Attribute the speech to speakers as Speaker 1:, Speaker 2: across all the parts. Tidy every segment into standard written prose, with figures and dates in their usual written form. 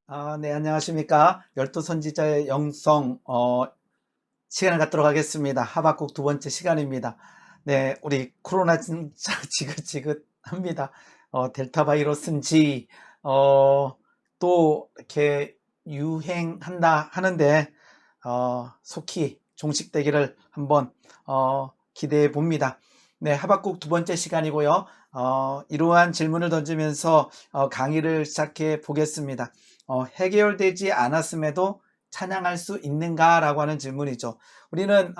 Speaker 1: 네, 안녕하십니까. 열두 선지자의 영성, 시간을 갖도록 하겠습니다. 하박국 두 번째 시간입니다. 네, 우리 코로나 진짜 지긋지긋합니다. 델타 바이러스인지, 또 이렇게 유행한다 하는데, 속히 종식되기를 한번, 기대해 봅니다. 네, 하박국 두 번째 시간이고요. 이러한 질문을 던지면서 강의를 시작해 보겠습니다. 해결되지 않았음에도 찬양할 수 있는가라고 하는 질문이죠. 우리는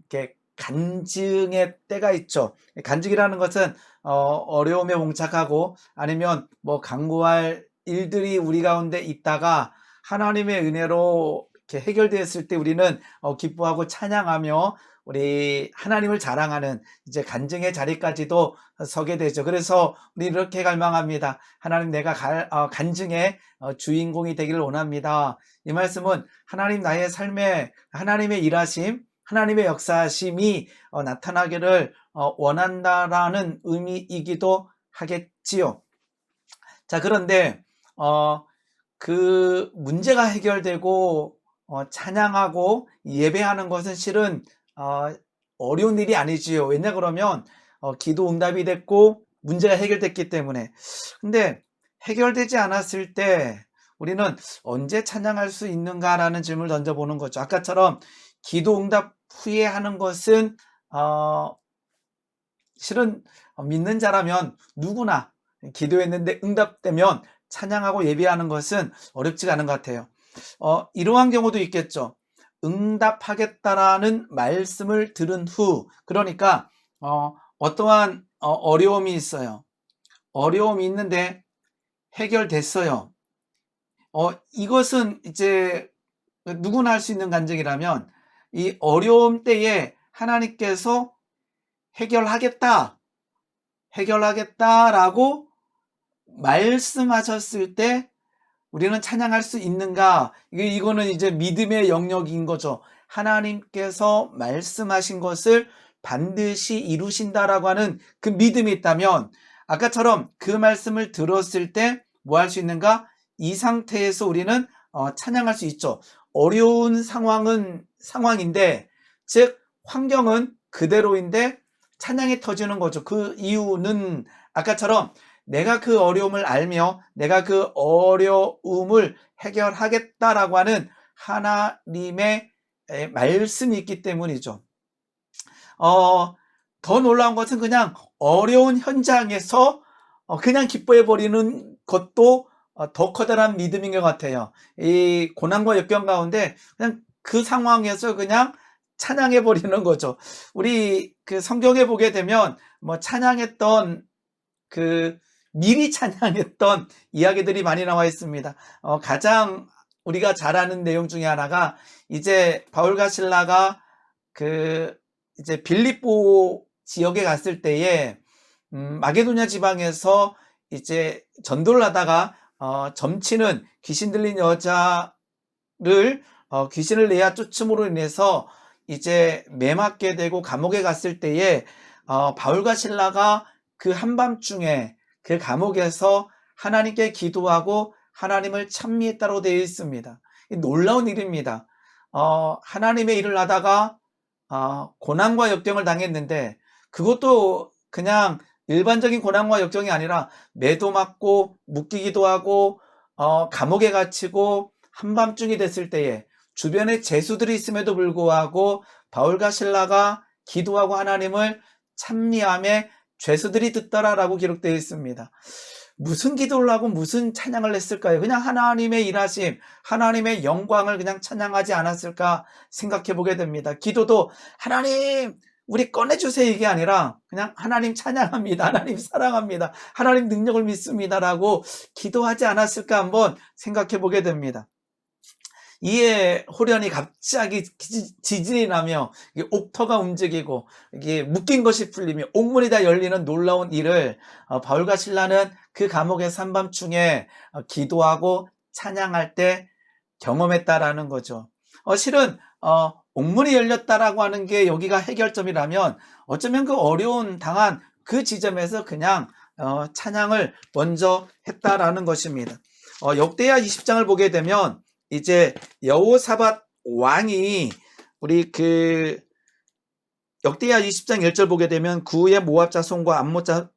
Speaker 1: 이렇게 간증의 때가 있죠. 간증이라는 것은 어려움에 봉착하고 아니면 뭐 강구할 일들이 우리 가운데 있다가 하나님의 은혜로 이렇게 해결되었을 때 우리는 기뻐하고 찬양하며 우리 하나님을 자랑하는 이제 간증의 자리까지도 서게 되죠. 그래서 우리 이렇게 갈망합니다. 하나님, 내가 간증의 주인공이 되기를 원합니다. 이 말씀은 하나님 나의 삶에 하나님의 일하심, 하나님의 역사심이 나타나기를 원한다라는 의미이기도 하겠지요. 자, 그런데 그 문제가 해결되고 찬양하고 예배하는 것은 실은 어려운 일이 아니지요. 왜냐 그러면 기도 응답이 됐고 문제가 해결됐기 때문에. 근데 해결되지 않았을 때 우리는 언제 찬양할 수 있는가라는 질문을 던져보는 거죠. 아까처럼 기도 응답 후에 하는 것은 실은 믿는 자라면 누구나 기도했는데 응답되면 찬양하고 예배하는 것은 어렵지가 않은 것 같아요. 이러한 경우도 있겠죠. 응답하겠다라는 말씀을 들은 후, 그러니까 어떠한 어려움이 있어요. 어려움이 있는데 해결됐어요. 이것은 이제 누구나 할 수 있는 간증이라면 이 어려움 때에 하나님께서 해결하겠다, 해결하겠다라고 말씀하셨을 때 우리는 찬양할 수 있는가? 이거는 이제 믿음의 영역인 거죠. 하나님께서 말씀하신 것을 반드시 이루신다라고 하는 그 믿음이 있다면 아까처럼 그 말씀을 들었을 때 뭐 할 수 있는가? 이 상태에서 우리는 찬양할 수 있죠. 어려운 상황인데, 즉 환경은 그대로인데 찬양이 터지는 거죠. 그 이유는 아까처럼 내가 그 어려움을 알며 내가 그 어려움을 해결하겠다라고 하는 하나님의 말씀이 있기 때문이죠. 더 놀라운 것은 그냥 어려운 현장에서 그냥 기뻐해버리는 것도 더 커다란 믿음인 것 같아요. 이 고난과 역경 가운데 그냥 그 상황에서 그냥 찬양해버리는 거죠. 우리 그 성경에 보게 되면 뭐 찬양했던 그 미리 찬양했던 이야기들이 많이 나와 있습니다. 가장 우리가 잘 아는 내용 중에 하나가 이제 바울과 실라가 그 이제 빌립보 지역에 갔을 때에 마게도냐 지방에서 이제 전도를 하다가 점치는 귀신 들린 여자를 귀신을 내야 쫓음으로 인해서 이제 매맞게 되고 감옥에 갔을 때에 바울과 실라가 그 한밤중에 그 감옥에서 하나님께 기도하고 하나님을 찬미했다고 되어 있습니다. 놀라운 일입니다. 하나님의 일을 하다가 고난과 역경을 당했는데 그것도 그냥 일반적인 고난과 역경이 아니라 매도 맞고 묶이기도 하고 감옥에 갇히고 한밤중이 됐을 때에 주변에 죄수들이 있음에도 불구하고 바울과 실라가 기도하고 하나님을 찬미함에 죄수들이 듣더라라고 기록되어 있습니다. 무슨 기도를 하고 무슨 찬양을 했을까요? 그냥 하나님의 일하심, 하나님의 영광을 그냥 찬양하지 않았을까 생각해 보게 됩니다. 기도도 하나님 우리 꺼내주세요 이게 아니라 그냥 하나님 찬양합니다, 하나님 사랑합니다, 하나님 능력을 믿습니다라고 기도하지 않았을까 한번 생각해 보게 됩니다. 이에 호련히 갑자기 지진이 나며 옥터가 움직이고 이게 묶인 것이 풀리며 옥문이 다 열리는 놀라운 일을 바울과 실라는 그 감옥의 한밤중에 기도하고 찬양할 때 경험했다라는 거죠. 실은 옥문이 열렸다라고 하는 게 여기가 해결점이라면 어쩌면 그 어려운 당한 그 지점에서 그냥 찬양을 먼저 했다라는 것입니다. 역대하 20장을 보게 되면 이제 여호사밧 왕이 우리 역대하 20장 1절 보게 되면 그 후에 모압 자손과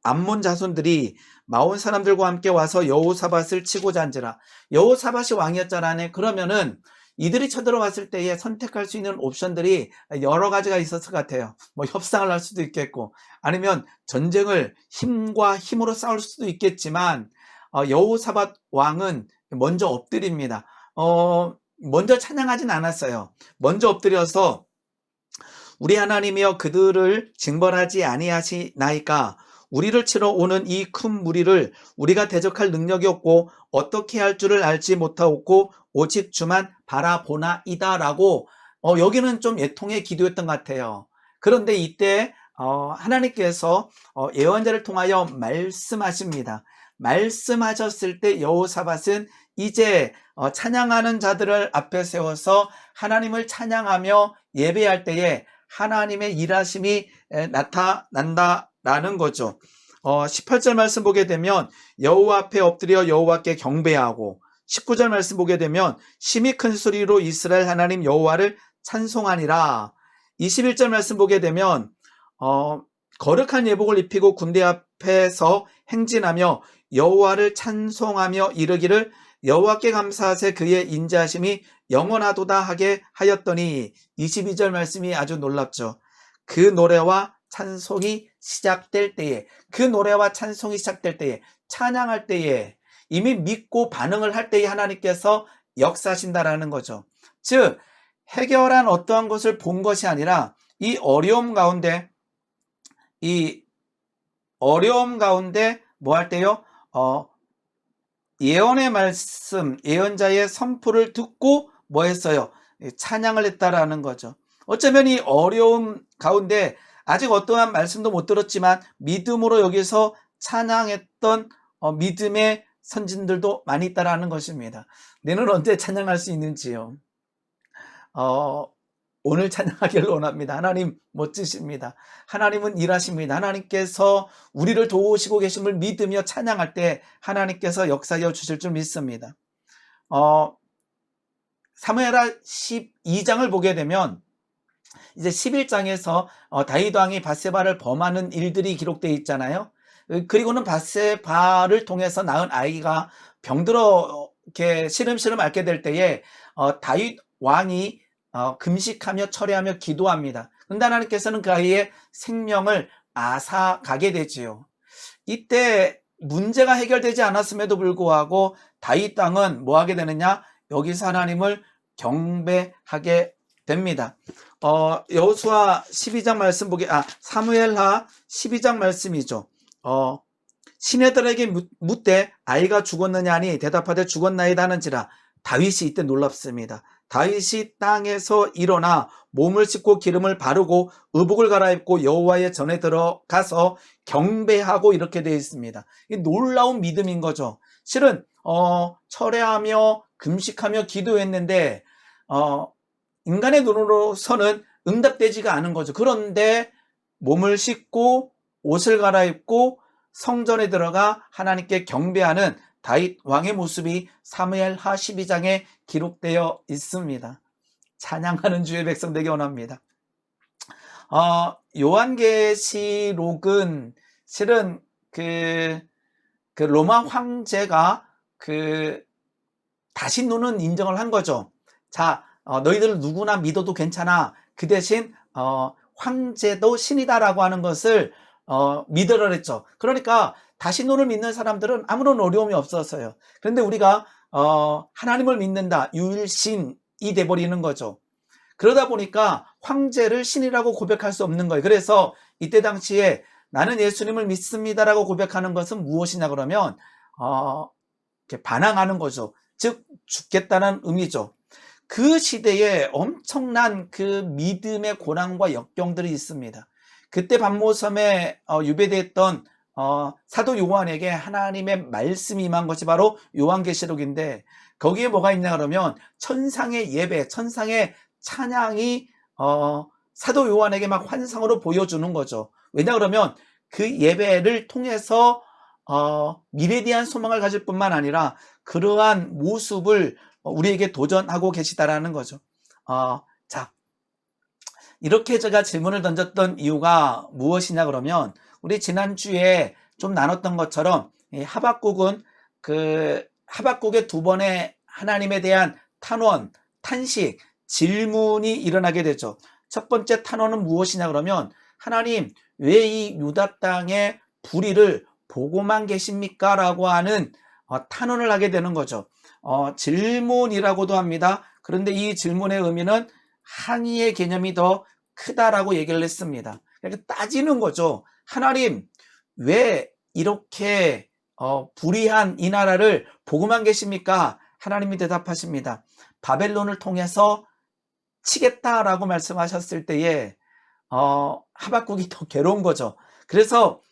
Speaker 1: 암몬 자손들이 마온 사람들과 함께 와서 여호사밧을 치고자 한지라. 여호사밧이 왕이었잖아요. 그러면은 이들이 쳐들어왔을 때에 선택할 수 있는 옵션들이 여러 가지가 있었을 것 같아요. 뭐 협상을 할 수도 있겠고, 아니면 전쟁을 힘과 힘으로 싸울 수도 있겠지만, 여호사밧 왕은 먼저 엎드립니다. 먼저 찬양하진 않았어요. 먼저 엎드려서 우리 하나님이여 그들을 징벌하지 아니하시나이까 우리를 치러 오는 이 큰 무리를 우리가 대적할 능력이 없고 어떻게 할 줄을 알지 못하고 오직 주만 바라보나이다라고 여기는 좀 애통의 기도였던 것 같아요. 그런데 이때 하나님께서 예언자를 통하여 말씀하십니다. 말씀하셨을 때 여호사밧은 이제 찬양하는 자들을 앞에 세워서 하나님을 찬양하며 예배할 때에 하나님의 일하심이 나타난다라는 거죠. 18절 말씀 보게 되면 여호와 앞에 엎드려 여호와께 경배하고, 19절 말씀 보게 되면 심히 큰 소리로 이스라엘 하나님 여호와를 찬송하니라. 21절 말씀 보게 되면 거룩한 예복을 입히고 군대 앞에서 행진하며 여호와를 찬송하며 이르기를 여호와께 감사하세 그의 인자하심이 영원하도다 하게 하였더니, 22절 말씀이 아주 놀랍죠. 그 노래와 찬송이 시작될 때에, 그 노래와 찬송이 시작될 때에, 찬양할 때에, 이미 믿고 반응을 할 때에 하나님께서 역사하신다라는 거죠. 즉 해결한 어떠한 것을 본 것이 아니라 이 어려움 가운데 뭐 할 때요? 예언의 말씀, 예언자의 선포를 듣고 뭐 했어요? 찬양을 했다라는 거죠. 어쩌면 이 어려움 가운데 아직 어떠한 말씀도 못 들었지만 믿음으로 여기서 찬양했던 믿음의 선진들도 많이 있다라는 것입니다. 너는 언제 찬양할 수 있는지요? 오늘 찬양하기를 원합니다. 하나님 멋지십니다. 하나님은 일하십니다. 하나님께서 우리를 도우시고 계심을 믿으며 찬양할 때 하나님께서 역사하여 주실 줄 믿습니다. 사무엘하 12장을 보게 되면 이제 11장에서 다윗 왕이 밧세바를 범하는 일들이 기록되어 있잖아요. 그리고는 밧세바를 통해서 낳은 아이가 병들어 이렇게 시름시름 앓게 될 때에 다윗 왕이 금식하며 철회하며 기도합니다. 그런데 하나님께서는 그 아이의 생명을 앗아가게 되지요. 이때 문제가 해결되지 않았음에도 불구하고 다윗 왕은 뭐 하게 되느냐? 여기서 하나님을 경배하게 됩니다. 여호수아 12장 말씀 사무엘하 12장 말씀이죠. 시내들에게 묻되 아이가 죽었느냐 하니 대답하되 죽었나이다 하는지라. 다윗이 이때 놀랍습니다. 다윗이 땅에서 일어나 몸을 씻고 기름을 바르고 의복을 갈아입고 여호와의 전에 들어가서 경배하고 이렇게 되어 있습니다. 이 놀라운 믿음인 거죠. 실은 철회하며 금식하며 기도했는데 인간의 눈으로서는 응답되지가 않은 거죠. 그런데 몸을 씻고 옷을 갈아입고 성전에 들어가 하나님께 경배하는 다윗 왕의 모습이 사무엘하 12장에 기록되어 있습니다. 찬양하는 주의 백성 되기 원합니다. 요한계시록은 실은 그 로마 황제가 다시 노는 인정을 한 거죠. 자, 너희들 누구나 믿어도 괜찮아. 그 대신 황제도 신이다라고 하는 것을 믿으라 했죠. 그러니까 다신론을 믿는 사람들은 아무런 어려움이 없었어요. 그런데 우리가 하나님을 믿는다, 유일신이 돼버리는 거죠. 그러다 보니까 황제를 신이라고 고백할 수 없는 거예요. 그래서 이때 당시에 나는 예수님을 믿습니다라고 고백하는 것은 무엇이냐 그러면 이렇게 반항하는 거죠. 즉 죽겠다는 의미죠. 그 시대에 엄청난 그 믿음의 고난과 역경들이 있습니다. 그때 반모섬에 유배됐던 사도 요한에게 하나님의 말씀이 임한 것이 바로 요한계시록인데, 거기에 뭐가 있냐 그러면 천상의 예배, 천상의 찬양이 사도 요한에게 막 환상으로 보여주는 거죠. 왜냐 그러면 그 예배를 통해서 미래에 대한 소망을 가질 뿐만 아니라 그러한 모습을 우리에게 도전하고 계시다라는 거죠. 자, 이렇게 제가 질문을 던졌던 이유가 무엇이냐 그러면 우리 지난주에 좀 나눴던 것처럼 이 하박국은 그 하박국의 두 번의 하나님에 대한 탄원, 탄식, 질문이 일어나게 되죠. 첫 번째 탄원은 무엇이냐 그러면 하나님 왜 이 유다 땅의 불의를 보고만 계십니까? 라고 하는 탄원을 하게 되는 거죠. 질문이라고도 합니다. 그런데 이 질문의 의미는 항의의 개념이 더 크다라고 얘기를 했습니다. 그러니까 따지는 거죠. 하나님 왜 이렇게 불의한 이 나라를 보고만 계십니까? 하나님이 대답하십니다. 바벨론을 통해서 치겠다라고 말씀하셨을 때에 하박국이 더 괴로운 거죠. 그래서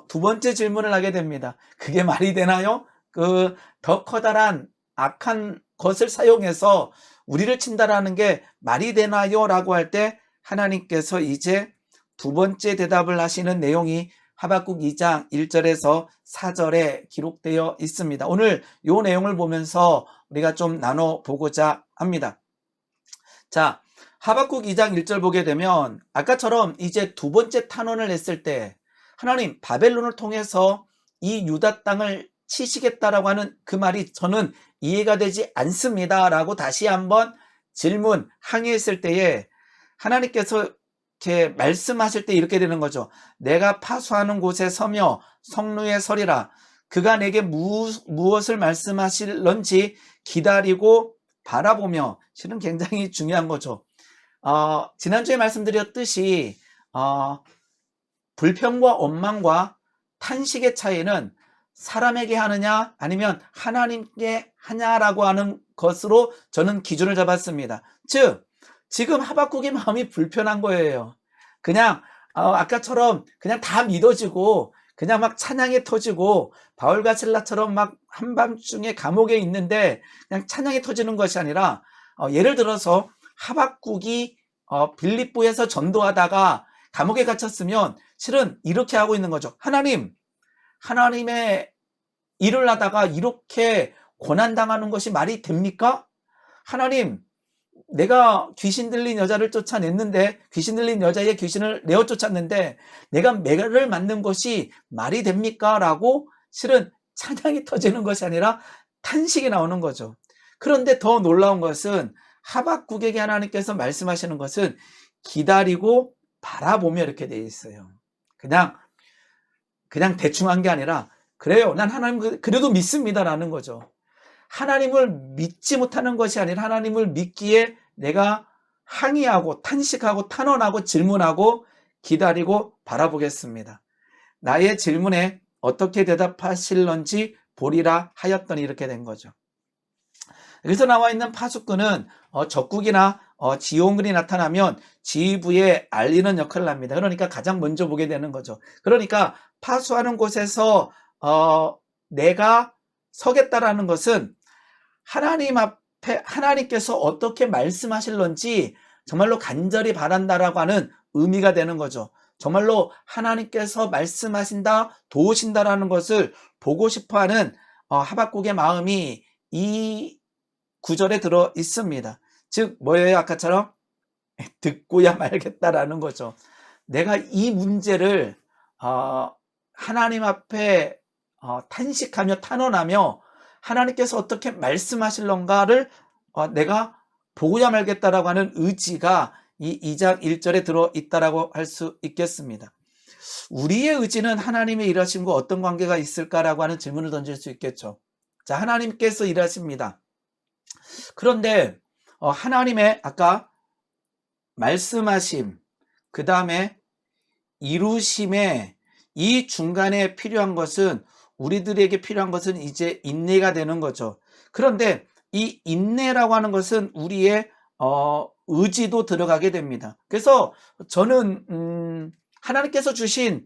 Speaker 1: 두 번째 질문을 하게 됩니다. 그게 말이 되나요? 그 더 커다란 악한 것을 사용해서 우리를 친다라는 게 말이 되나요? 라고 할 때 하나님께서 이제 두 번째 대답을 하시는 내용이 하박국 2장 1절에서 4절에 기록되어 있습니다. 오늘 이 내용을 보면서 우리가 좀 나눠보고자 합니다. 자, 하박국 2장 1절 보게 되면 아까처럼 이제 두 번째 탄원을 했을 때 하나님 바벨론을 통해서 이 유다 땅을 치시겠다라고 하는 그 말이 저는 이해가 되지 않습니다 라고 다시 한번 질문, 항의했을 때에 하나님께서 이렇게 말씀하실 때 이렇게 되는 거죠. 내가 파수하는 곳에 서며 성루에 서리라. 그가 내게 무엇을 말씀하실런지 기다리고 바라보며, 실은 굉장히 중요한 거죠. 지난주에 말씀드렸듯이 불평과 원망과 탄식의 차이는 사람에게 하느냐 아니면 하나님께 하냐라고 하는 것으로 저는 기준을 잡았습니다. 즉 지금 하박국의 마음이 불편한 거예요. 그냥 아까처럼 그냥 다 믿어지고 그냥 막 찬양이 터지고 바울과 실라처럼 막 한밤중에 감옥에 있는데 그냥 찬양이 터지는 것이 아니라 예를 들어서 하박국이 빌립보에서 전도하다가 감옥에 갇혔으면 실은 이렇게 하고 있는 거죠. 하나님의 일을 하다가 이렇게 고난당하는 것이 말이 됩니까? 하나님, 내가 귀신 들린 여자를 쫓아냈는데, 귀신 들린 여자의 귀신을 내어 쫓았는데 내가 매를 맞는 것이 말이 됩니까? 라고 실은 찬양이 터지는 것이 아니라 탄식이 나오는 거죠. 그런데 더 놀라운 것은 하박국에게 하나님께서 말씀하시는 것은 기다리고 바라보며 이렇게 되어 있어요. 그냥 대충 한 게 아니라 그래요. 난 하나님 그래도 믿습니다라는 거죠. 하나님을 믿지 못하는 것이 아니라 하나님을 믿기에 내가 항의하고 탄식하고 탄원하고 질문하고 기다리고 바라보겠습니다. 나의 질문에 어떻게 대답하실런지 보리라 하였더니 이렇게 된 거죠. 여기서 나와 있는 파수꾼은 적국이나 지원군이 나타나면 지휘부에 알리는 역할을 합니다. 그러니까 가장 먼저 보게 되는 거죠. 그러니까 파수하는 곳에서 내가 서겠다라는 것은 하나님 앞에 하나님께서 어떻게 말씀하실런지 정말로 간절히 바란다라고 하는 의미가 되는 거죠. 정말로 하나님께서 말씀하신다, 도우신다라는 것을 보고 싶어하는 하박국의 마음이 이 구절에 들어 있습니다. 즉 뭐예요? 아까처럼 듣고야 말겠다라는 거죠. 내가 이 문제를 하나님 앞에 탄식하며 탄원하며 하나님께서 어떻게 말씀하실런가를 내가 보고야 말겠다라고 하는 의지가 이 2장 1절에 들어있다라고 할 수 있겠습니다. 우리의 의지는 하나님의 일하심과 어떤 관계가 있을까라고 하는 질문을 던질 수 있겠죠. 자, 하나님께서 일하십니다. 그런데 하나님의 아까 말씀하심, 그 다음에 이루심에 이 중간에 필요한 것은 우리들에게 필요한 것은 이제 인내가 되는 거죠. 그런데 이 인내라고 하는 우리의 의지도 들어가게 됩니다. 그래서 저는 하나님께서 주신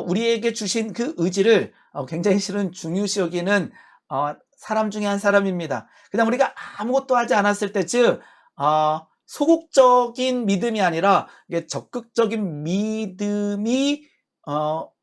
Speaker 1: 우리에게 주신 그 의지를 굉장히 실은 중요시 여기는 사람 중에 한 사람입니다. 그냥 우리가 아무것도 하지 않았을 때, 즉 소극적인 믿음이 아니라 적극적인 믿음이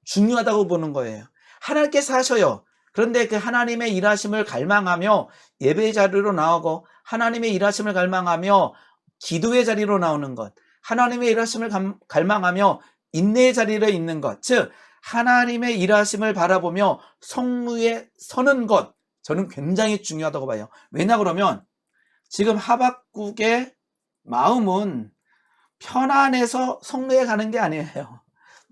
Speaker 1: 중요하다고 보는 거예요. 하나님께서 하셔요. 그런데 그 하나님의 일하심을 갈망하며 예배의 자리로 나오고 하나님의 일하심을 갈망하며 기도의 자리로 나오는 것, 하나님의 일하심을 갈망하며 인내의 자리로 있는 것, 즉 하나님의 일하심을 바라보며 성무에 서는 것, 저는 굉장히 중요하다고 봐요. 왜냐 그러면 지금 하박국의 마음은 편안해서 성루에 가는 게 아니에요.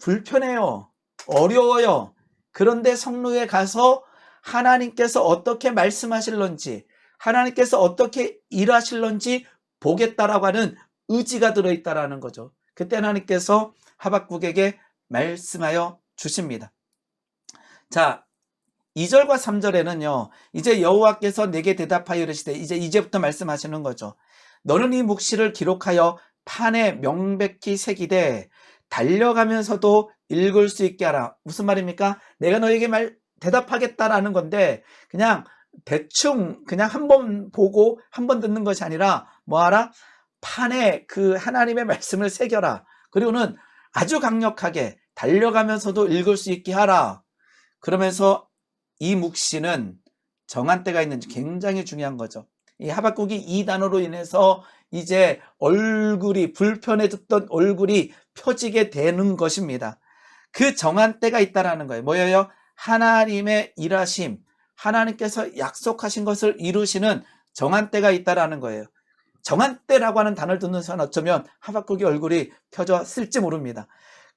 Speaker 1: 불편해요. 어려워요. 그런데 성루에 가서 하나님께서 어떻게 말씀하실런지, 하나님께서 어떻게 일하실런지 보겠다라고 하는 의지가 들어있다라는 거죠. 그때 하나님께서 하박국에게 말씀하여 주십니다. 자, 2절과 3절에는요. 이제 여호와께서 내게 대답하여 이르시되, 이제부터 말씀하시는 거죠. 너는 이 묵시를 기록하여 판에 명백히 새기되 달려가면서도 읽을 수 있게 하라. 무슨 말입니까? 내가 너에게 대답하겠다라는 건데 그냥 대충 그냥 한 번 보고 한 번 듣는 것이 아니라 뭐하라? 판에 그 하나님의 말씀을 새겨라. 그리고는 아주 강력하게 달려가면서도 읽을 수 있게 하라. 그러면서 이 묵시는 정한 때가 있는지 굉장히 중요한 거죠. 이 하박국이 이 단어로 인해서 이제 얼굴이 불편해졌던 얼굴이 펴지게 되는 것입니다. 그 정한 때가 있다라는 거예요. 뭐예요? 하나님의 일하심, 하나님께서 약속하신 것을 이루시는 정한 때가 있다라는 거예요. 정한 때라고 하는 단어를 듣는 사람 어쩌면 하박국의 얼굴이 펴졌을지 모릅니다.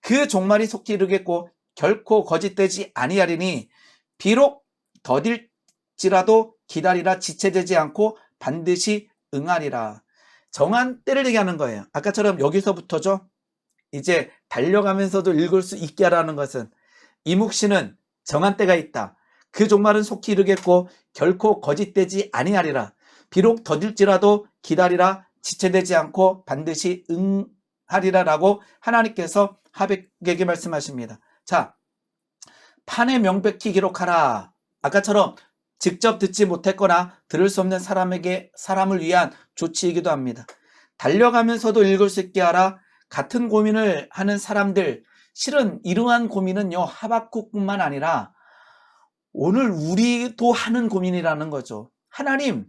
Speaker 1: 그 종말이 속히 이르겠고 결코 거짓되지 아니하리니 비록 더딜지라도 기다리라. 지체되지 않고 반드시 응하리라. 정한 때를 얘기하는 거예요. 아까처럼 여기서부터죠. 이제 달려가면서도 읽을 수 있게 하라는 것은 이 묵시는 정한 때가 있다. 그 종말은 속히 이르겠고 결코 거짓되지 아니하리라. 비록 더딜지라도 기다리라. 지체되지 않고 반드시 응하리라라고 하나님께서 하박국에게 말씀하십니다. 자, 판에 명백히 기록하라. 아까처럼 직접 듣지 못했거나 들을 수 없는 사람을 위한 조치이기도 합니다. 달려가면서도 읽을 수 있게 하라. 같은 고민을 하는 사람들, 실은 이러한 고민은요, 하박국뿐만 아니라 오늘 우리도 하는 고민이라는 거죠. 하나님,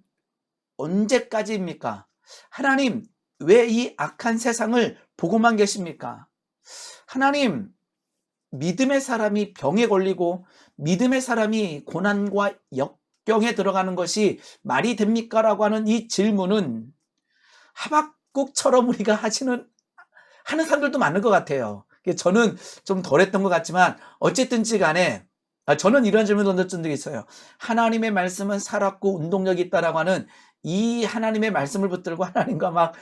Speaker 1: 언제까지입니까? 하나님, 왜 이 악한 세상을 보고만 계십니까? 하나님, 믿음의 사람이 병에 걸리고 믿음의 사람이 고난과 역경에 들어가는 것이 말이 됩니까? 라고 하는 이 질문은 하박국처럼 우리가 하는 사람들도 많은 것 같아요. 저는 좀 덜했던 것 같지만 어쨌든지 간에 저는 이런 질문을 던졌던 적이 있어요. 하나님의 말씀은 살았고 운동력이 있다라고 하는 이 하나님의 말씀을 붙들고 하나님과 막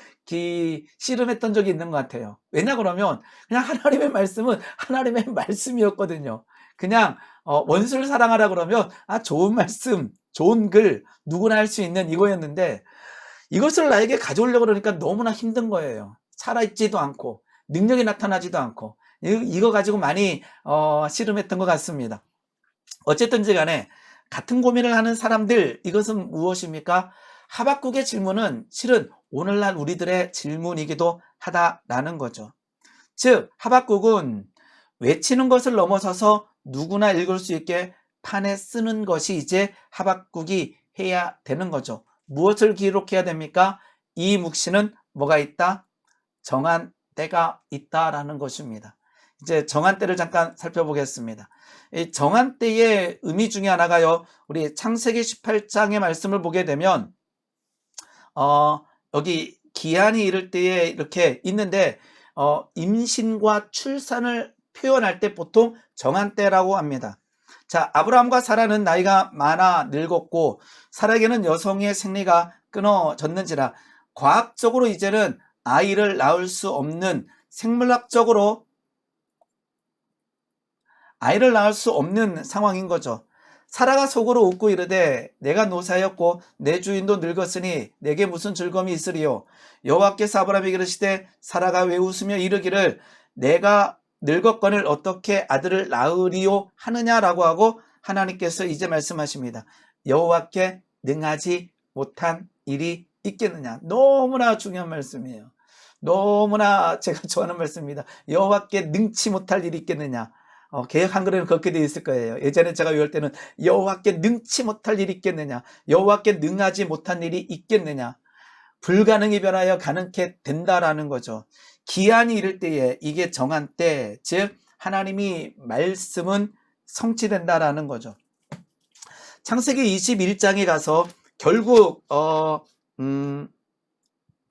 Speaker 1: 씨름했던 적이 있는 것 같아요. 왜냐 그러면 그냥 하나님의 말씀은 하나님의 말씀이었거든요. 그냥 원수를 사랑하라 그러면 좋은 말씀, 좋은 글 누구나 할 수 있는 이거였는데 이것을 나에게 가져오려고 그러니까 너무나 힘든 거예요. 살아있지도 않고 능력이 나타나지도 않고 이거 가지고 많이 씨름했던 것 같습니다. 어쨌든지 간에 같은 고민을 하는 사람들, 이것은 무엇입니까? 하박국의 질문은 실은 오늘날 우리들의 질문이기도 하다라는 거죠. 즉 하박국은 외치는 것을 넘어서서 누구나 읽을 수 있게 판에 쓰는 것이 이제 하박국이 해야 되는 거죠. 무엇을 기록해야 됩니까? 이 묵시는 뭐가 있다? 정한 때가 있다라는 것입니다. 이제 정한 때를 잠깐 살펴보겠습니다. 이 정한 때의 의미 중에 하나가요. 우리 창세기 18장의 말씀을 보게 되면 여기 기한이 이를 때에 이렇게 있는데 임신과 출산을 표현할 때 보통 정한 때라고 합니다. 자, 아브라함과 사라는 나이가 많아 늙었고 사라에게는 여성의 생리가 끊어졌는지라 과학적으로 이제는 아이를 낳을 수 없는 생물학적으로 아이를 낳을 수 없는 상황인 거죠. 사라가 속으로 웃고 이르되 내가 노사였고 내 주인도 늙었으니 내게 무슨 즐거움이 있으리요. 여호와께서 아브라함에게 이르시되 사라가 왜 웃으며 이르기를 내가 늙었거늘 어떻게 아들을 낳으리요 하느냐라고 하고 하나님께서 이제 말씀하십니다. 여호와께 능하지 못한 일이 있겠느냐. 너무나 중요한 말씀이에요. 너무나 제가 좋아하는 말씀입니다. 여호와께 능치 못할 일이 있겠느냐. 개역 한글에는 그렇게 되어 있을 거예요. 예전에 제가 외울 때는 여호와께 능치 못할 일이 있겠느냐, 여호와께 능하지 못한 일이 있겠느냐, 불가능이 변하여 가능케 된다라는 거죠. 기한이 이를 때에 이게 정한 때, 즉 하나님이 말씀은 성취된다라는 거죠. 창세기 21장에 가서 결국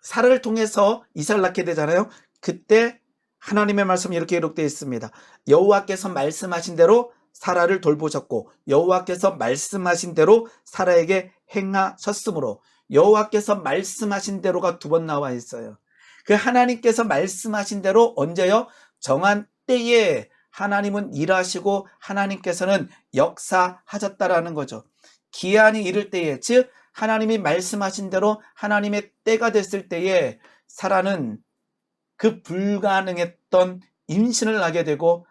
Speaker 1: 사라를 통해서 이삭을 낳게 되잖아요. 그때 하나님의 말씀이 이렇게 기록되어 있습니다. 여호와께서 말씀하신 대로 사라를 돌보셨고 여호와께서 말씀하신 대로 사라에게 행하셨으므로, 여호와께서 말씀하신 대로가 두 번 나와 있어요. 그 하나님께서 말씀하신 대로 언제요? 정한 때에 하나님은 일하시고 하나님께서는 역사하셨다라는 거죠. 기한이 이를 때에, 즉 하나님이 말씀하신 대로 하나님의 때가 됐을 때에 사라는 그 불가능했던 임신을 하게 되고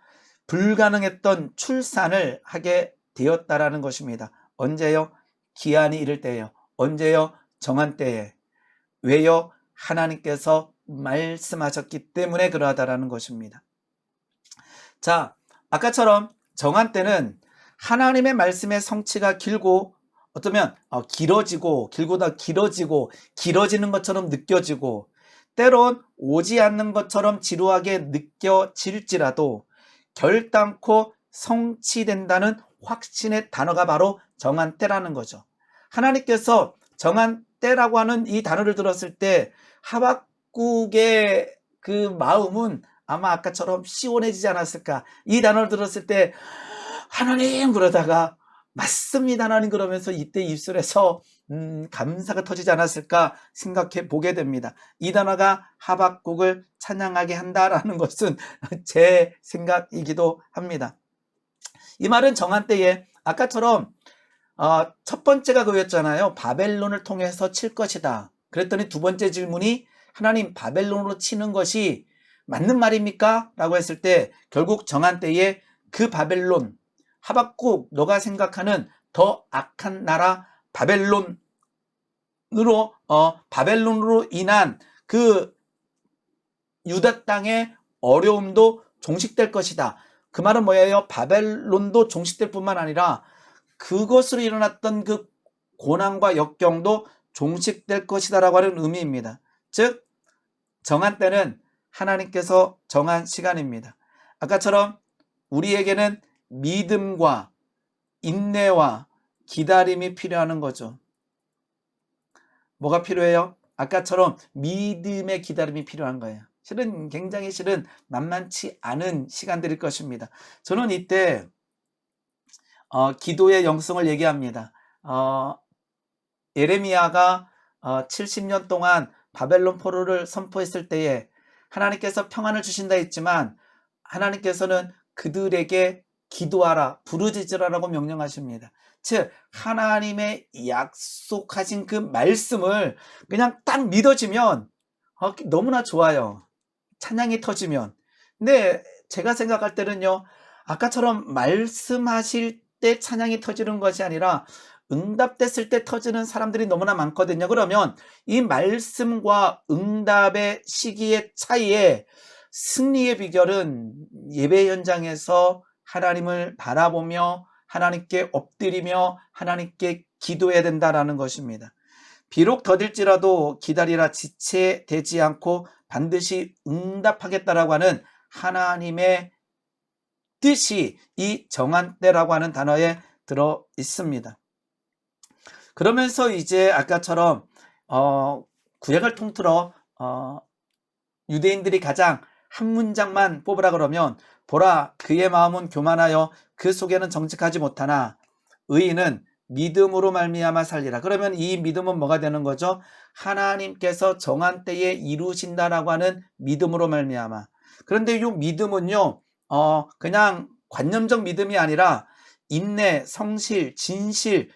Speaker 1: 불가능했던 출산을 하게 되었다라는 것입니다. 언제요? 기한이 이를 때예요. 언제요? 정한 때에. 왜요? 하나님께서 말씀하셨기 때문에 그러하다라는 것입니다. 자, 아까처럼 정한 때는 하나님의 말씀의 성취가 길고 어쩌면 길어지고 길보다 길어지고 길어지는 것처럼 느껴지고 때론 오지 않는 것처럼 지루하게 느껴질지라도 결단코 성취된다는 확신의 단어가 바로 정한 때라는 거죠. 하나님께서 정한 때라고 하는 이 단어를 들었을 때 하박국의 그 마음은 아마 아까처럼 시원해지지 않았을까. 이 단어를 들었을 때 하나님 그러다가 맞습니다 하나님 그러면서 이때 입술에서 감사가 터지지 않았을까 생각해 보게 됩니다. 이 단어가 하박국을 찬양하게 한다라는 것은 제 생각이기도 합니다. 이 말은 정한 때에 아까처럼 첫 번째가 그였잖아요. 바벨론을 통해서 칠 것이다. 그랬더니 두 번째 질문이 하나님 바벨론으로 치는 것이 맞는 말입니까? 라고 했을 때 결국 정한 때에 그 바벨론, 하박국 너가 생각하는 더 악한 나라 바벨론으로 인한 그 유다 땅의 어려움도 종식될 것이다. 그 말은 뭐예요? 바벨론도 종식될 뿐만 아니라 그것으로 일어났던 그 고난과 역경도 종식될 것이다 라고 하는 의미입니다. 즉 정한 때는 하나님께서 정한 시간입니다. 아까처럼 우리에게는 믿음과 인내와 기다림이 필요한 거죠. 뭐가 필요해요? 아까처럼 믿음의 기다림이 필요한 거예요. 실은 굉장히 만만치 않은 시간들일 것입니다. 저는 이때 기도의 영성을 얘기합니다. 예레미야가 70년 동안 바벨론 포로를 선포했을 때에 하나님께서 평안을 주신다 했지만 하나님께서는 그들에게 기도하라, 부르짖으라라고 명령하십니다. 즉 하나님의 약속하신 그 말씀을 그냥 딱 믿어지면 너무나 좋아요. 찬양이 터지면. 근데 제가 생각할 때는요, 아까처럼 말씀하실 때 찬양이 터지는 것이 아니라 응답됐을 때 터지는 사람들이 너무나 많거든요. 그러면 이 말씀과 응답의 시기의 차이에 승리의 비결은 예배 현장에서 하나님을 바라보며 하나님께 엎드리며 하나님께 기도해야 된다라는 것입니다. 비록 더딜지라도 기다리라 지체되지 않고 반드시 응답하겠다라고 하는 하나님의 뜻이 이 정한 때라고 하는 단어에 들어 있습니다. 그러면서 이제 아까처럼 구약을 통틀어 유대인들이 가장 한 문장만 뽑으라 그러면 보라 그의 마음은 교만하여 그 속에는 정직하지 못하나 의인은 믿음으로 말미암아 살리라. 그러면 이 믿음은 뭐가 되는 거죠? 하나님께서 정한 때에 이루신다라고 하는 믿음으로 말미암아. 그런데 이 믿음은요 그냥 관념적 믿음이 아니라 인내, 성실, 진실,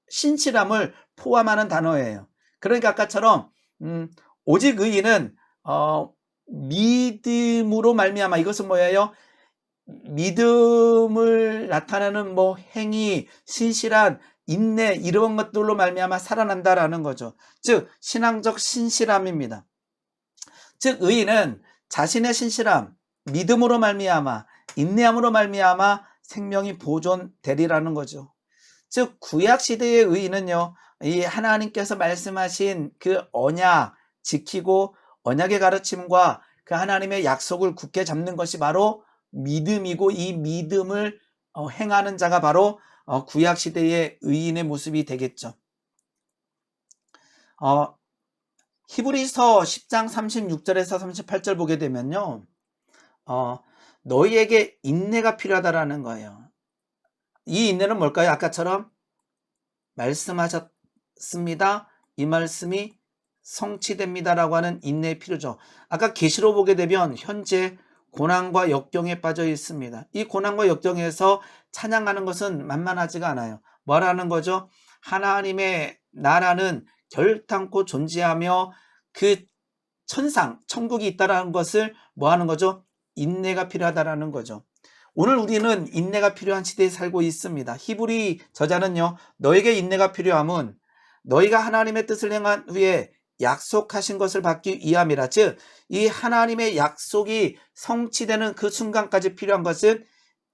Speaker 1: 신실함을 포함하는 단어예요. 그러니까 아까처럼 오직 의인은 믿음으로 말미암아. 이것은 뭐예요? 믿음을 나타내는 행위, 신실한 인내 이런 것들로 말미암아 살아난다라는 거죠. 즉 신앙적 신실함입니다. 즉 의인은 자신의 신실함, 믿음으로 말미암아 인내함으로 말미암아 생명이 보존되리라는 거죠. 즉 구약 시대의 의인은요, 이 하나님께서 말씀하신 그 언약 지키고 언약의 가르침과 그 하나님의 약속을 굳게 잡는 것이 바로 믿음이고, 이 믿음을 행하는 자가 바로 구약 시대의 의인의 모습이 되겠죠. 히브리서 10장 36절에서 38절 보게 되면요, 너희에게 인내가 필요하다라는 거예요. 이 인내는 뭘까요? 아까처럼 말씀하셨습니다, 이 말씀이 성취됩니다라고 하는 인내의 필요죠. 아까 계시로 보게 되면 현재 고난과 역경에 빠져 있습니다. 이 고난과 역경에서 찬양하는 것은 만만하지가 않아요. 뭐라는 거죠? 하나님의 나라는 결탄코 존재하며 그 천상, 천국이 있다라는 것을 뭐 하는 거죠? 인내가 필요하다라는 거죠. 오늘 우리는 인내가 필요한 시대에 살고 있습니다. 히브리 저자는요, 너에게 인내가 필요함은 너희가 하나님의 뜻을 행한 후에 약속하신 것을 받기 위함이라. 즉, 이 하나님의 약속이 성취되는 그 순간까지 필요한 것은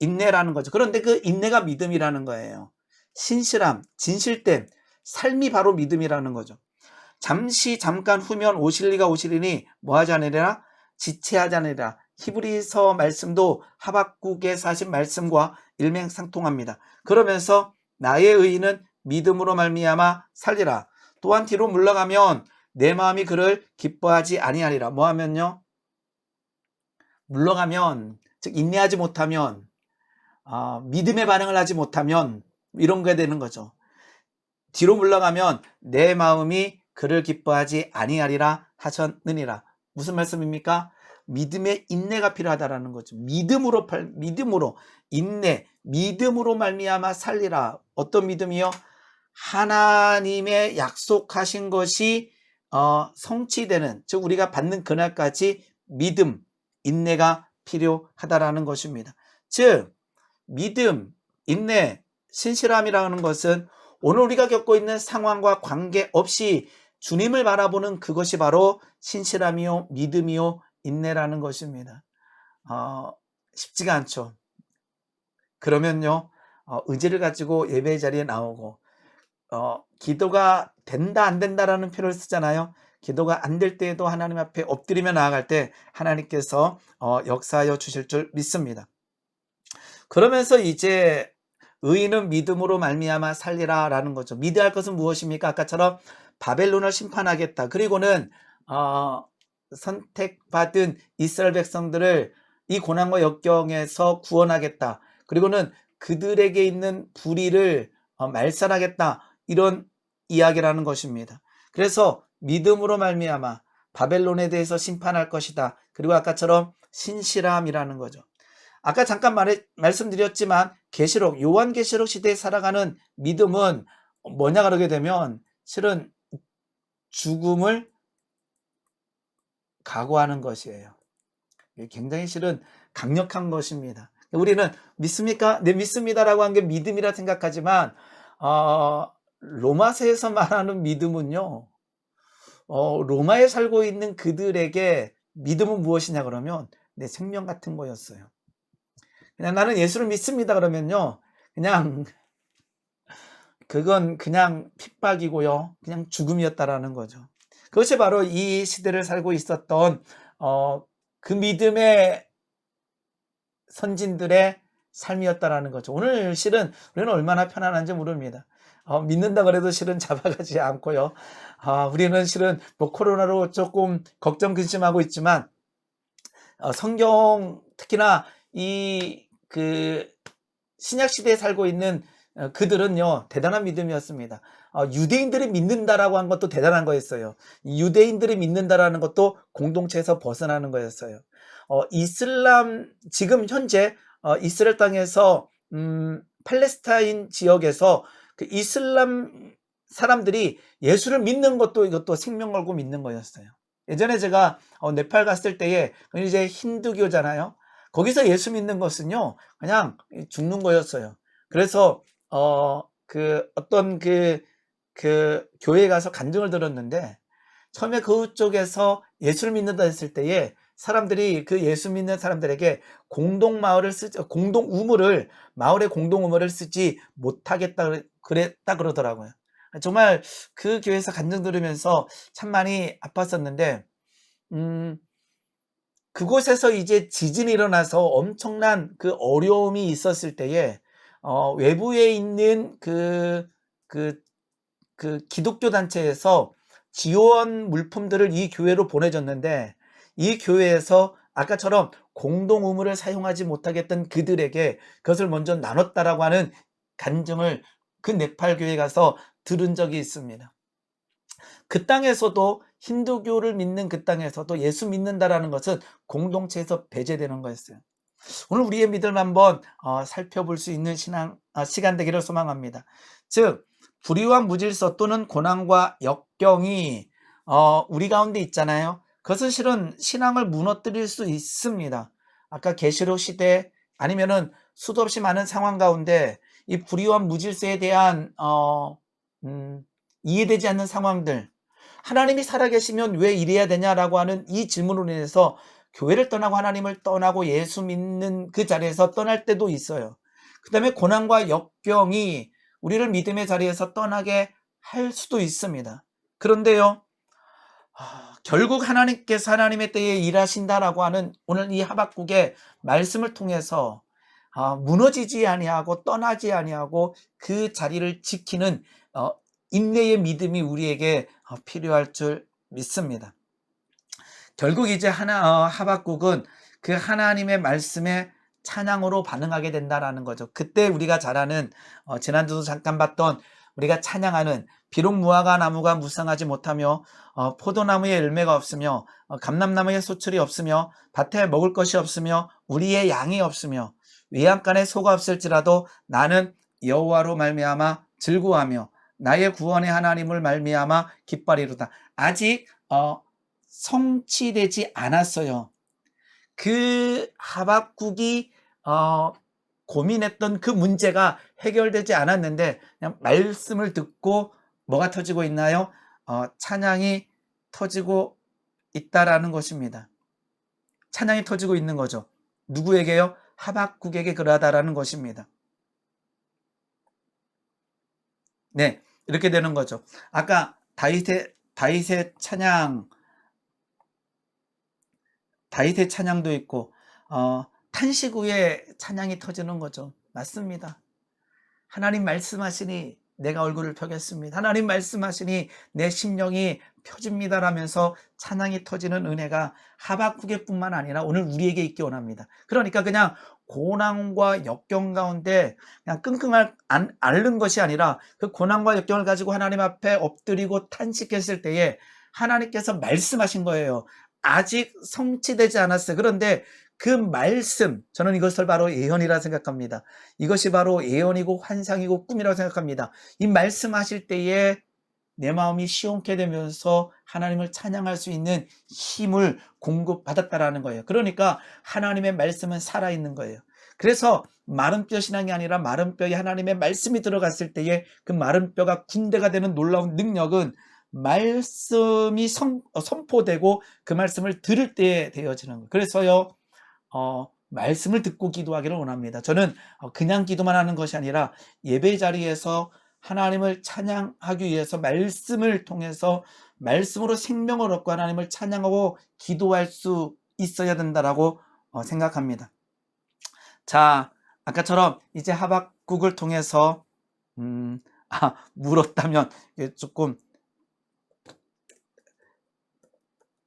Speaker 1: 인내라는 거죠. 그런데 그 인내가 믿음이라는 거예요. 신실함, 진실됨, 삶이 바로 믿음이라는 거죠. 잠깐 후면 오실리가 오시리니 뭐하지 않으리라? 지체하지 않으리라. 히브리서 말씀도 하박국에서 하신 말씀과 일맥상통합니다. 그러면서 나의 의인은 믿음으로 말미암아 살리라. 또한 뒤로 물러가면 내 마음이 그를 기뻐하지 아니하리라. 뭐하면요? 물러가면, 즉 인내하지 못하면, 믿음의 반응을 하지 못하면 이런 게 되는 거죠. 뒤로 물러가면 내 마음이 그를 기뻐하지 아니하리라 하셨느니라. 무슨 말씀입니까? 믿음의 인내가 필요하다라는 거죠. 믿음으로 인내, 믿음으로 말미암아 살리라. 어떤 믿음이요? 하나님의 약속하신 것이 성취되는, 즉 우리가 받는 그날까지 믿음, 인내가 필요하다라는 것입니다. 즉 믿음, 인내, 신실함이라는 것은 오늘 우리가 겪고 있는 상황과 관계없이 주님을 바라보는 그것이 바로 신실함이요, 믿음이요, 인내라는 것입니다. 쉽지가 않죠. 그러면요, 의지를 가지고 예배 자리에 나오고, 기도가 된다 안 된다라는 표현을 쓰잖아요. 기도가 안 될 때에도 하나님 앞에 엎드리며 나아갈 때 하나님께서 역사하여 주실 줄 믿습니다. 그러면서 이제 의인은 믿음으로 말미암아 살리라라는 거죠. 믿어야 할 것은 무엇입니까? 아까처럼 바벨론을 심판하겠다. 그리고는 선택받은 이스라엘 백성들을 이 고난과 역경에서 구원하겠다. 그리고는 그들에게 있는 불의를 말살하겠다. 이런 이야기라는 것입니다. 그래서 믿음으로 말미암아 바벨론에 대해서 심판할 것이다. 그리고 아까처럼 신실함이라는 거죠. 아까 잠깐 말씀드렸지만 계시록, 요한계시록 시대에 살아가는 믿음은 뭐냐 그러게 되면 실은 죽음을 각오하는 것이에요. 굉장히 실은 강력한 것입니다. 우리는 믿습니까? 네, 믿습니다라고 한 게 믿음이라 생각하지만 로마서에서 말하는 믿음은요, 로마에 살고 있는 그들에게 믿음은 무엇이냐 그러면 내 생명 같은 거였어요. 그냥 나는 예수를 믿습니다 그러면요, 그건 그냥 핍박이고요, 그냥 죽음이었다라는 거죠. 그것이 바로 이 시대를 살고 있었던 그 믿음의 선진들의 삶이었다라는 거죠. 오늘 실은 우리는 얼마나 편안한지 모릅니다. 믿는다 그래도 실은 잡아가지 않고요. 우리는 실은 뭐 코로나로 조금 걱정 근심하고 있지만 성경, 특히나 그 신약 시대에 살고 있는 그들은요, 대단한 믿음이었습니다. 유대인들이 믿는다라고 한 것도 대단한 거였어요. 유대인들이 믿는다라는 것도 공동체에서 벗어나는 거였어요. 지금 현재 이스라엘 땅에서 팔레스타인 지역에서 그 이슬람 사람들이 예수를 믿는 것도 이것도 생명 걸고 믿는 거였어요. 예전에 제가 네팔 갔을 때에, 이제 힌두교잖아요. 거기서 예수 믿는 것은요, 그냥 죽는 거였어요. 그래서 어떤 교회에 가서 간증을 들었는데, 처음에 그쪽에서 예수를 믿는다 했을 때에 사람들이 그 예수 믿는 사람들에게 공동 우물을 마을의 공동 우물을 쓰지 못하겠다 그랬다 그러더라고요. 정말 그 교회에서 간증 들으면서 참 많이 아팠었는데 음 그곳에서 이제 지진이 일어나서 엄청난 그 어려움이 있었을 때에 외부에 있는 그 기독교 단체에서 지원 물품들을 이 교회로 보내줬는데 이 교회에서 아까처럼 공동 우물을 사용하지 못하겠던 그들에게 그것을 먼저 나눴다라고 하는 간증을 그 네팔 교회에 가서 들은 적이 있습니다. 그 땅에서도 힌두교를 믿는 그 땅에서도 예수 믿는다라는 것은 공동체에서 배제되는 거였어요. 오늘 우리의 믿음 한번 살펴볼 수 있는 시간 되기를 소망합니다. 즉 불의와 무질서 또는 고난과 역경이 우리 가운데 있잖아요. 그것은 실은 신앙을 무너뜨릴 수 있습니다. 아까 계시록 시대 아니면은 수도 없이 많은 상황 가운데 이 불의와 무질서에 대한 이해되지 않는 상황들, 하나님이 살아계시면 왜 이래야 되냐라고 하는 이 질문으로 인해서 교회를 떠나고 하나님을 떠나고 예수 믿는 그 자리에서 떠날 때도 있어요. 그 다음에 고난과 역경이 우리를 믿음의 자리에서 떠나게 할 수도 있습니다. 그런데요, 결국 하나님께서 하나님의 때에 일하신다라고 하는 오늘 이 하박국의 말씀을 통해서 무너지지 아니하고 떠나지 아니하고 그 자리를 지키는 인내의 믿음이 우리에게 필요할 줄 믿습니다. 결국 이제 하박국은 그 하나님의 말씀에 찬양으로 반응하게 된다라는 거죠. 그때 우리가 잘 아는 지난주도 잠깐 봤던 우리가 찬양하는 비록 무화과 나무가 무성하지 못하며 포도나무에 열매가 없으며 감람나무에 소출이 없으며 밭에 먹을 것이 없으며 우리의 양이 없으며 외양간에 소가 없을지라도 나는 여호와로 말미암아 즐거워하며 나의 구원의 하나님을 말미암아 기뻐하리로다. 아직 성취되지 않았어요. 그 하박국이 고민했던 그 문제가 해결되지 않았는데 그냥 말씀을 듣고 뭐가 터지고 있나요? 찬양이 터지고 있다라는 것입니다. 찬양이 터지고 있는 거죠. 누구에게요? 하박국에게 그러하다라는 것입니다. 네, 이렇게 되는 거죠. 아까 다윗의 찬양도 있고 탄식 후에 찬양이 터지는 거죠. 맞습니다. 하나님 말씀하시니 내가 얼굴을 펴겠습니다. 하나님 말씀하시니 내 심령이 펴집니다라면서 찬양이 터지는 은혜가 하박국의 뿐만 아니라 오늘 우리에게 있기 원합니다. 그러니까 그냥 고난과 역경 가운데 그냥 끙끙 앓는 것이 아니라 그 고난과 역경을 가지고 하나님 앞에 엎드리고 탄식했을 때에 하나님께서 말씀하신 거예요. 아직 성취되지 않았어요. 그런데 그 말씀, 저는 이것을 바로 예언이라 생각합니다. 이것이 바로 예언이고 환상이고 꿈이라고 생각합니다. 이 말씀하실 때에 내 마음이 시원케 되면서 하나님을 찬양할 수 있는 힘을 공급받았다라는 거예요. 그러니까 하나님의 말씀은 살아있는 거예요. 그래서 마른 뼈 신앙이 아니라 마른 뼈에 하나님의 말씀이 들어갔을 때에 그 마른 뼈가 군대가 되는 놀라운 능력은 말씀이 선포되고 그 말씀을 들을 때에 되어지는 거예요. 그래서요, 말씀을 듣고 기도하기를 원합니다. 저는 그냥 기도만 하는 것이 아니라 예배 자리에서 하나님을 찬양하기 위해서 말씀을 통해서 말씀으로 생명을 얻고 하나님을 찬양하고 기도할 수 있어야 된다라고 생각합니다. 자, 아까처럼 이제 하박국을 통해서 물었다면 조금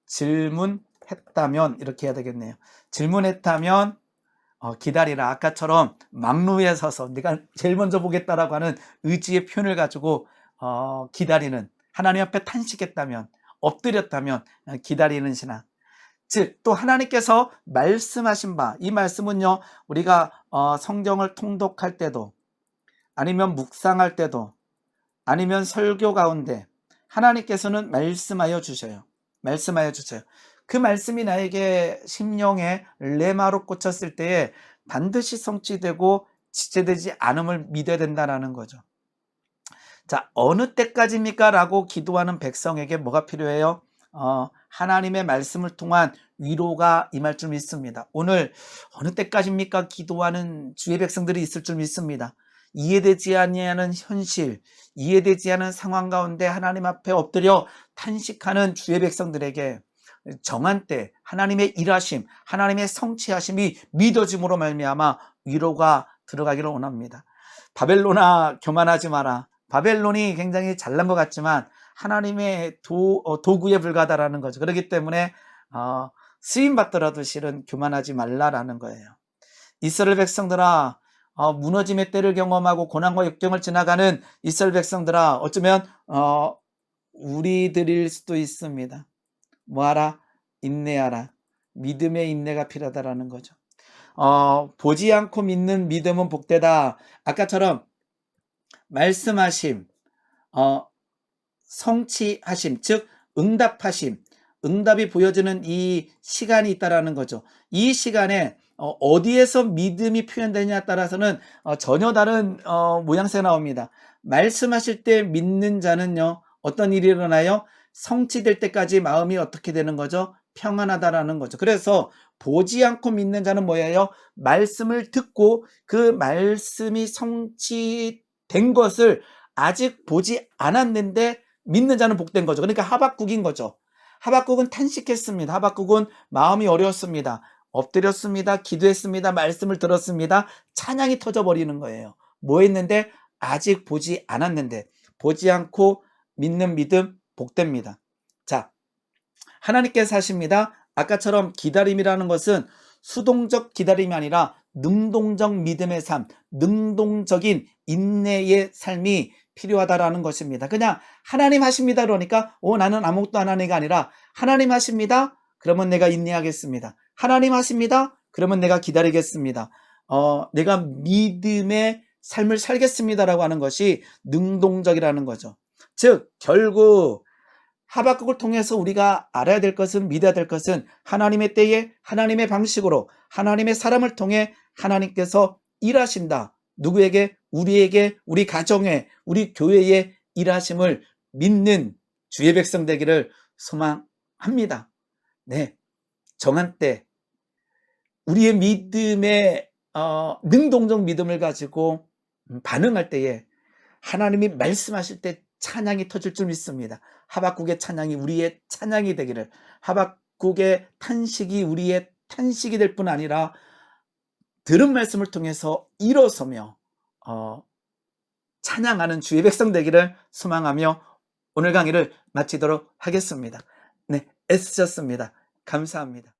Speaker 1: 질문했다면 이렇게 해야 되겠네요. 질문했다면 기다리라. 아까처럼 막루에 서서 네가 제일 먼저 보겠다라고 하는 의지의 표현을 가지고 기다리는, 하나님 앞에 탄식했다면, 엎드렸다면 기다리는 신앙. 즉 또 하나님께서 말씀하신 바, 이 말씀은요 우리가 성경을 통독할 때도 아니면 묵상할 때도 아니면 설교 가운데 하나님께서는 말씀하여 주셔요. 말씀하여 주세요. 그 말씀이 나에게 심령에 레마로 꽂혔을 때에 반드시 성취되고 지체되지 않음을 믿어야 된다는 거죠. 자, 어느 때까지입니까? 라고 기도하는 백성에게 뭐가 필요해요? 하나님의 말씀을 통한 위로가 임할 줄 믿습니다. 오늘 어느 때까지입니까? 기도하는 주의 백성들이 있을 줄 믿습니다. 이해되지 아니하는 현실, 이해되지 않은 상황 가운데 하나님 앞에 엎드려 탄식하는 주의 백성들에게 정한 때 하나님의 일하심, 하나님의 성취하심이 믿어짐으로 말미암아 위로가 들어가기를 원합니다. 바벨론아, 교만하지 마라. 바벨론이 굉장히 잘난 것 같지만 하나님의 도구에 불과하다라는 거죠. 그렇기 때문에 쓰임 받더라도 실은 교만하지 말라라는 거예요. 이스라엘 백성들아, 무너짐의 때를 경험하고 고난과 역경을 지나가는 이스라엘 백성들아, 어쩌면 우리들일 수도 있습니다. 뭐하라? 인내하라. 믿음의 인내가 필요하다라는 거죠. 보지 않고 믿는 믿음은 복되다. 아까처럼 말씀하심, 성취하심, 즉 응답하심, 응답이 보여지는 이 시간이 있다라는 거죠. 이 시간에 어디에서 믿음이 표현되냐에 따라서는 전혀 다른 모양새가 나옵니다. 말씀하실 때 믿는 자는요, 어떤 일이 일어나요? 성취될 때까지 마음이 어떻게 되는 거죠? 평안하다라는 거죠. 그래서 보지 않고 믿는 자는 뭐예요? 말씀을 듣고 그 말씀이 성취된 것을 아직 보지 않았는데 믿는 자는 복된 거죠. 그러니까 하박국인 거죠. 하박국은 탄식했습니다. 하박국은 마음이 어려웠습니다. 엎드렸습니다. 기도했습니다. 말씀을 들었습니다. 찬양이 터져버리는 거예요. 뭐 했는데? 아직 보지 않았는데. 보지 않고 믿는 믿음 복됩니다. 자, 하나님께서 하십니다. 아까처럼 기다림이라는 것은 수동적 기다림이 아니라 능동적 믿음의 삶, 능동적인 인내의 삶이 필요하다라는 것입니다. 그냥 하나님 하십니다 그러니까 나는 아무것도 안 하는 게 아니라 하나님 하십니다. 그러면 내가 인내하겠습니다. 하나님 하십니다. 그러면 내가 기다리겠습니다. 내가 믿음의 삶을 살겠습니다라고 하는 것이 능동적이라는 거죠. 즉 결국 하박국을 통해서 우리가 알아야 될 것은, 믿어야 될 것은 하나님의 때에 하나님의 방식으로 하나님의 사람을 통해 하나님께서 일하신다. 누구에게? 우리에게, 우리 가정에, 우리 교회에 일하심을 믿는 주의 백성 되기를 소망합니다. 네, 정한 때 우리의 믿음의 능동적 믿음을 가지고 반응할 때에 하나님이 말씀하실 때 찬양이 터질 줄 믿습니다. 하박국의 찬양이 우리의 찬양이 되기를, 하박국의 탄식이 우리의 탄식이 될 뿐 아니라 들은 말씀을 통해서 일어서며 찬양하는 주의 백성 되기를 소망하며 오늘 강의를 마치도록 하겠습니다. 네, 애쓰셨습니다. 감사합니다.